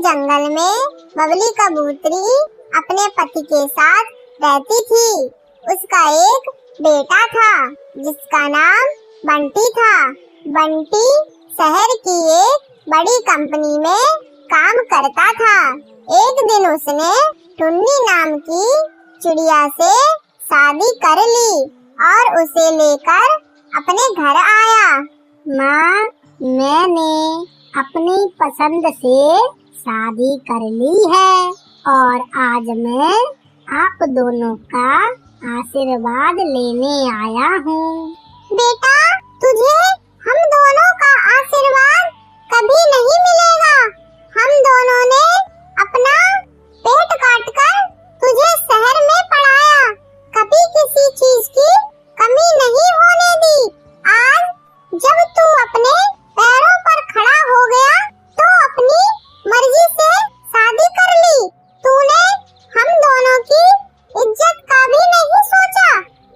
जंगल में बबली कबूतरी अपने पति के साथ रहती थी। उसका एक बेटा था जिसका नाम बंटी था। बंटी शहर की एक बड़ी कंपनी में काम करता था। एक दिन उसने टुन्नी नाम की चिड़िया से शादी कर ली और उसे लेकर अपने घर आया। माँ, मैंने अपनी पसंद से शादी कर ली है और आज मैं आप दोनों का आशीर्वाद लेने आया हूँ। बेटा, तुझे हम दोनों का आशीर्वाद कभी नहीं मिलेगा। हम दोनों ने अपना पेट काटकर तुझे शहर में पढ़ाया, कभी किसी चीज की कमी नहीं होने दी। आज जब तू अपने पैरों पर खड़ा हो गया तो अपनी मर्जी से शादी कर ली। तूने हम दोनों की इज्जत का भी नहीं सोचा।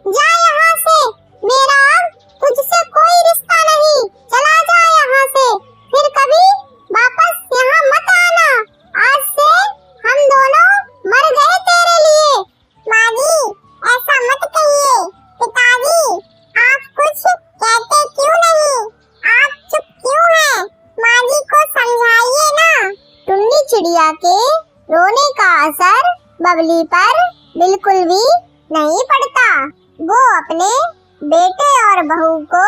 जा यहाँ से, मेरा अब तुझसे कोई रिश्ता नहीं। चला जा यहाँ से, फिर कभी वापस यहाँ मत आना। आज से हम दोनों मर गए तेरे लिए। माँ जी, ऐसा मत कहिए। पिताजी, आप कुछ कहते क्यों नहीं? आप चुप क्यों हैं? माँ जी को समझाइए ना। टुन्नी चिड़िया के रोने का असर बबली पर बिल्कुल भी नहीं पड़ता। वो अपने बेटे और बहू को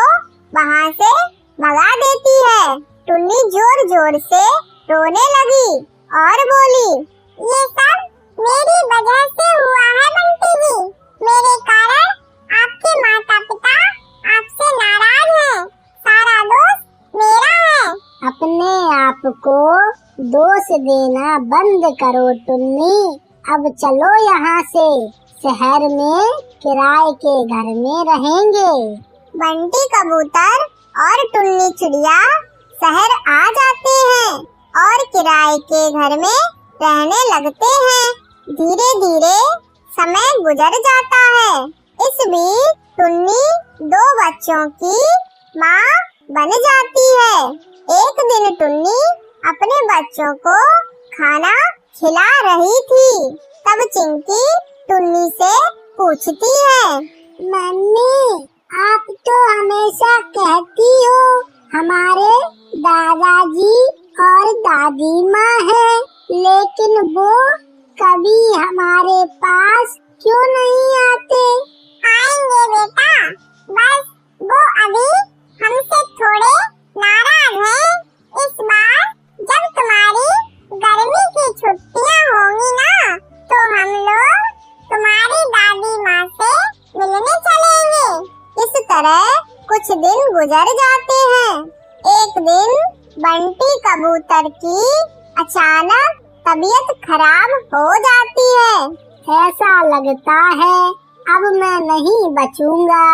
वहाँ से भगा देती है। टुन्नी जोर जोर से रोने लगी और बोली, ये सब मेरी वजह से हुआ है बंटी जी। मेरे कारण आपके माता पिता आपसे नाराज हैं। सारा दोष मेरा है। अपने आप को दोष देना बंद करो टुन्नी। अब चलो यहाँ से, शहर में किराए के घर में रहेंगे। बंटी कबूतर और टुन्नी चिड़िया शहर आ जाते हैं और किराए के घर में रहने लगते हैं। धीरे धीरे समय गुजर जाता है। इस बीच टुन्नी 2 बच्चों की माँ बन जाती है। एक दिन टुन्नी अपने बच्चों को खाना खिला रही थी। तब चिंकी टुन्नी से पूछती है, मम्मी, आप तो हमेशा कहती हो हमारे दादाजी और दादी माँ है, लेकिन वो कभी हमारे पास क्यों नहीं आते? आएंगे बेटा, बस वो अभी हमसे थोड़े नाराज हैं। इस बार जब तुम्हारी गर्मी की छुट्टियां होंगी ना, तो हम लोग तुम्हारी दादी माँ से मिलने चलेंगे। इस तरह कुछ दिन गुजर जाते हैं। एक दिन बंटी कबूतर की अचानक तबीयत खराब हो जाती है। ऐसा लगता है अब मैं नहीं बचूंगा।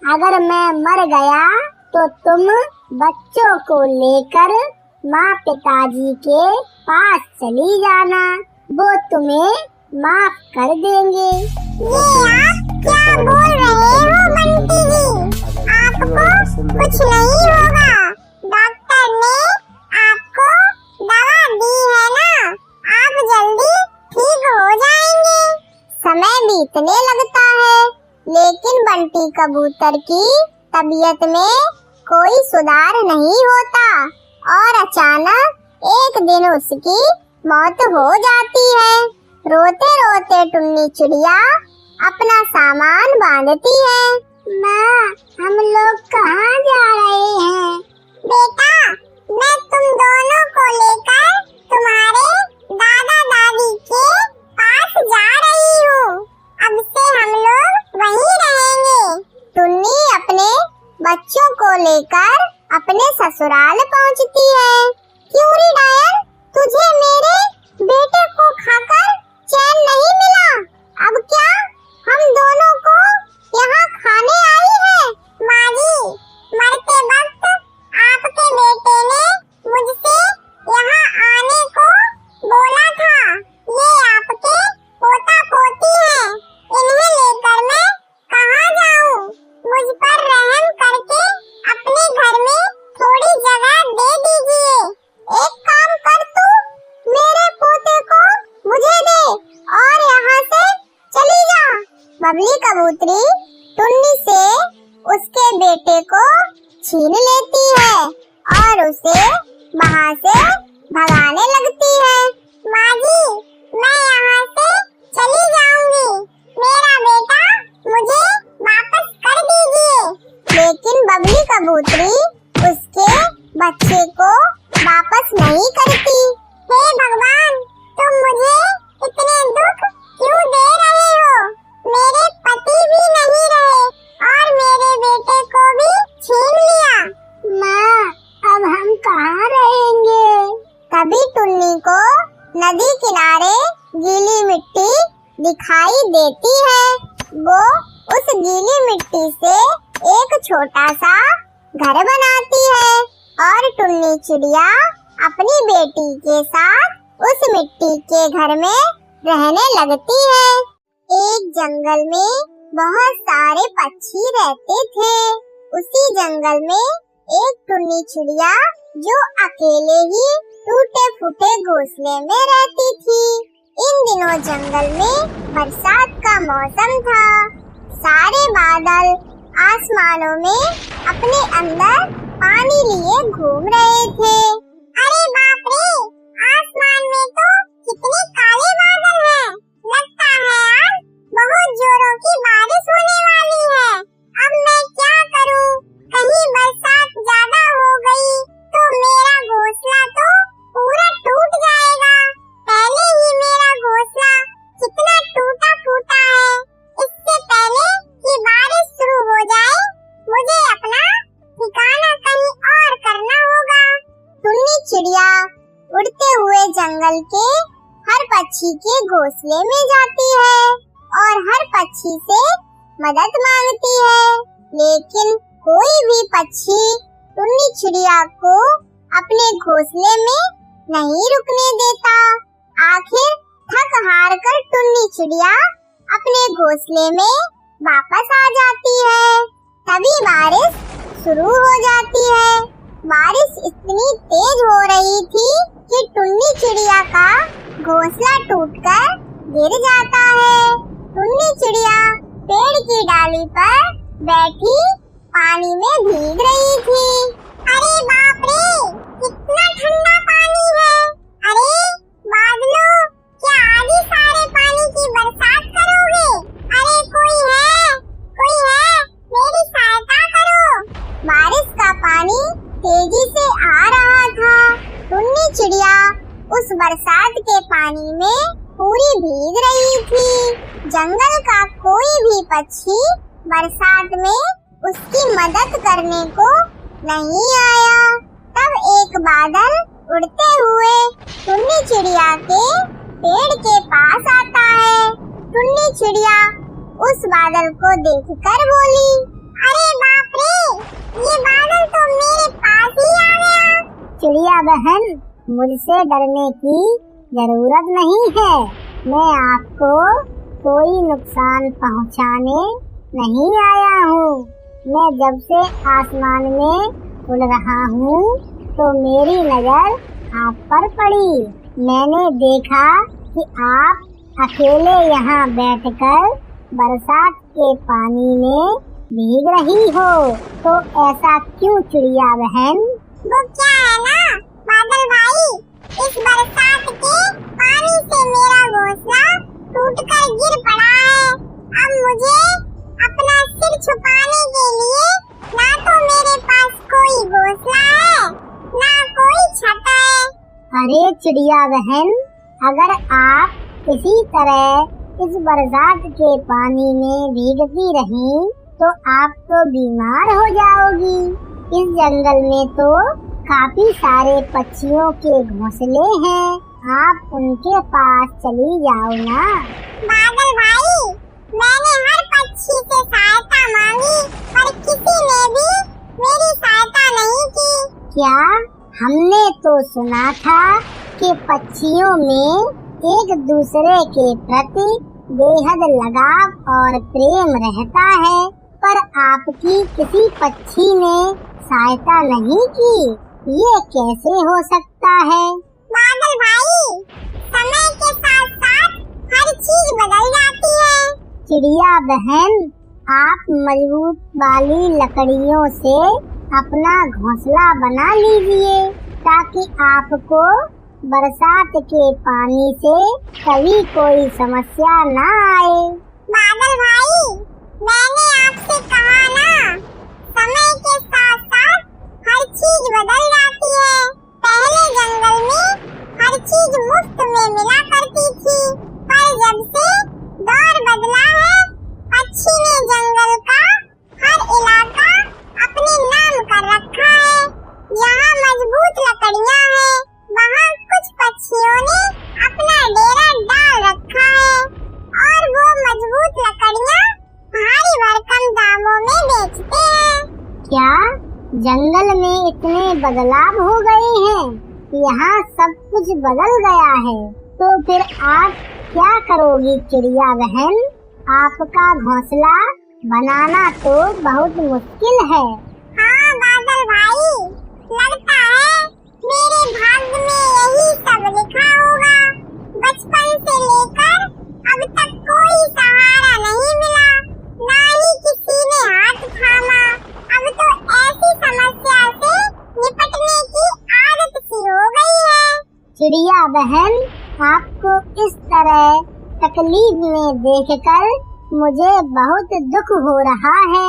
अगर मैं मर गया तो तुम बच्चों को लेकर माँ पिताजी के पास चली जाना, वो तुम्हें माफ कर देंगे। ये आप क्या बोल रहे हो बंटी जी? आपको कुछ नहीं होगा। डॉक्टर ने आपको दवा दी है ना, आप जल्दी ठीक हो जाएंगे। समय बीतने लगता है, लेकिन बंटी कबूतर की तबीयत में कोई सुधार नहीं होता और अचानक एक दिन उसकी मौत हो जाती है। रोते रोते टुन्नी चिड़िया अपना सामान बांधती है। माँ, हम लोग कहाँ जा रहे हैं? बेटा, मैं तुम दोनों को लेकर तुम्हारे दादा दादी के पास जा रही हूँ। अब से हम लोग वहीं रहेंगे। टुन्नी अपने बच्चों को लेकर अपने ससुराल पहुँचती है। क्यों रे डायन, तुझे मेरे बेटे को खाकर चैन नहीं मिला? अब क्या हम दोनों को यहाँ खाने आई है? माँ जी, मरते वक्त आपके बेटे ने मुझसे यहाँ आने को बोला था। ये आप बबली कबूतरी टुन्नी से उसके बेटे को छीन लेती है और उसे वहाँ से भगाने लगती है। माँ जी, मैं यहाँ से चली जाऊंगी, मेरा बेटा मुझे वापस कर दीजिए। लेकिन बबली कबूतरी उसके बच्चे को वापस नहीं करती। हे भगवान, तुम मुझे इतने दुख क्यों दे रहे हो? मेरे पति भी नहीं रहे और मेरे बेटे को भी छीन लिया। माँ, अब हम कहाँ रहेंगे? तभी टुन्नी को नदी किनारे गीली मिट्टी दिखाई देती है। वो उस गीली मिट्टी से एक छोटा सा घर बनाती है और टुन्नी चिड़िया अपनी बेटी के साथ उस मिट्टी के घर में रहने लगती है। एक जंगल में बहुत सारे पक्षी रहते थे। उसी जंगल में एक टुन्नी चिड़िया जो अकेले ही टूटे फूटे घोंसले में रहती थी। इन दिनों जंगल में बरसात का मौसम था। सारे बादल आसमानों में अपने अंदर पानी लिए घूम रहे थे। अरे बाप रे, आसमान में तो कितने काले बादल हैं। लगता है आज बहुत जोरों की बारिश होने वाली है। अब मैं क्या करूं? कहीं बरसात ज्यादा हो गई तो मेरा घोंसला तो पूरा टूट जाएगा। पहले ही मेरा घोंसला कितना टूटा फूटा है। इससे पहले कि बारिश शुरू हो जाए, मुझे अपना ठिकाना कहीं और करना होगा। टुन्नी चिड़िया उड़ते हुए जंगल के हर पक्षी के घोंसले में जाती है और हर पक्षी से मदद मांगती है, लेकिन कोई भी पक्षी टुन्नी चिड़िया को अपने घोंसले में नहीं रुकने देता। आखिर थक हार कर टुन्नी चिड़िया अपने घोंसले में वापस आ जाती है। तभी बारिश शुरू हो जाती है। बारिश इतनी तेज हो रही थी कि टुन्नी चिड़िया का घोंसला टूटकर गिर जाता है। टुन्नी चिड़िया पेड़ की डाली पर बैठी पानी में भीग रही थी। अरे बाप रे, कितना ठंडा पानी है। अरे बादलों, क्या आज ही सारे पानी की बरसात करोगे? अरे कोई है, मेरी सहायता करो। बारिश का पानी तेजी से आ रहा था। टुन्नी चिड़िया उस बरसात के पानी में पूरी भीग रही थी। जंगल का कोई भी पक्षी बरसात में उसकी मदद करने को नहीं आया। तब एक बादल उड़ते हुए टुन्नी चिड़िया के पेड़ के पास आता है। टुन्नी चिड़िया उस बादल को देखकर बोली, अरे बाप रे, ये बादल तो मेरे पास ही आ गया। चिड़िया बहन, मुझसे डरने की जरूरत नहीं है। मैं आपको कोई नुकसान पहुंचाने नहीं आया हूँ। मैं जब से आसमान में उड़ रहा हूँ तो मेरी नजर आप पर पड़ी। मैंने देखा कि आप अकेले यहाँ बैठकर बरसात के पानी में भीग रही हो, तो ऐसा क्यों चिड़िया बहन? वो क्या है ना बादल भाई, इस बरसात के पानी से मेरा घोंसला टूटकर गिर पड़ा है। अब मुझे अपना सिर छुपाने के लिए ना तो मेरे पास कोई घोंसला है, ना कोई छत है। अरे चिड़िया बहन, अगर आप इसी तरह इस बरसात के पानी में भीगती रहीं तो आप तो बीमार हो जाओगी। इस जंगल में तो काफी सारे पक्षियों के घोंसले हैं, आप उनके पास चली जाओ ना। बादल भाई, मैंने हर पक्षी से सहायता मांगी पर किसी ने भी मेरी सहायता नहीं की। क्या? हमने तो सुना था कि पक्षियों में एक दूसरे के प्रति बेहद लगाव और प्रेम रहता है, पर आपकी किसी पक्षी ने सहायता नहीं की। ये कैसे हो सकता है? बादल भाई, समय के साथ साथ हर चीज बदल जाती है। चिड़िया बहन, आप मजबूत वाली लकड़ियों से अपना घोंसला बना लीजिए ताकि आपको बरसात के पानी से कभी कोई समस्या ना आए। बादल भाई, मैंने आपसे कहा ना, समय के साथ साथ हर चीज बदल जाती है। पहले जंगल में हर चीज मुफ्त में मिला करती थी, पर जब से दौर बदला है, पक्षी ने जंगल का हर इलाका अपने नाम कर रखा है। यहाँ मजबूत लकड़ियाँ हैं, वहाँ कुछ पक्षियों ने अपना डेरा डाल रखा है और वो मजबूत लकड़ियाँ भारी भरकम दामों में बेचते हैं। क्या जंगल में इतने बदलाव हो गए हैं? यहाँ सब कुछ बदल गया है, तो फिर आप क्या करोगी चिड़िया बहन? आपका घोंसला बनाना तो बहुत मुश्किल है। हाँ बादल भाई, लगता है मेरे भाग्य में यही सब लिखा होगा। बचपन से लेकर अब तक कोई सहारा नहीं मिला, ना ही किसी ने हाथ थामा। अब तो ऐसी समस्या से निपटने की आदत सी हो गई है। चिड़िया बहन, आपको इस तरह तकलीफ में देखकर मुझे बहुत दुख हो रहा है।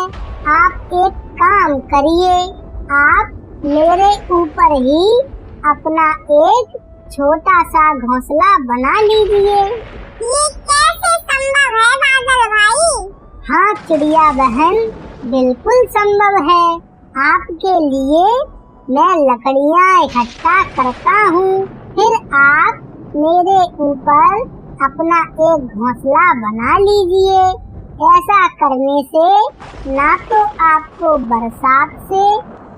आप एक काम करिए, आप मेरे ऊपर ही अपना एक छोटा सा घोंसला बना लीजिए। ये कैसे संभव है बादल भाई? हाँ चिड़िया बहन, बिल्कुल संभव है। आपके लिए मैं लकड़ियाँ इकट्ठा करता हूँ, फिर आप मेरे ऊपर अपना एक घोंसला बना लीजिए। ऐसा करने से ना तो आपको बरसात से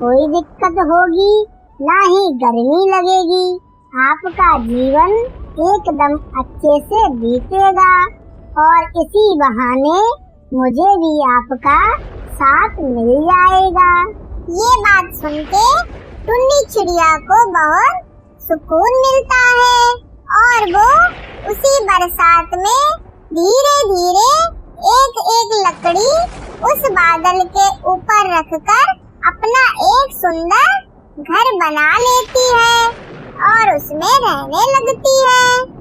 कोई दिक्कत होगी, ना ही गर्मी लगेगी। आपका जीवन एकदम अच्छे से बीतेगा और इसी बहाने मुझे भी आपका साथ मिल जाएगा। ये बात सुन के टुन्नी चिड़िया को बहुत सुकून मिलता है और वो उसी बरसात में धीरे धीरे एक एक लकड़ी उस बादल के ऊपर रखकर अपना एक सुंदर घर बना लेती है और उसमें रहने लगती है।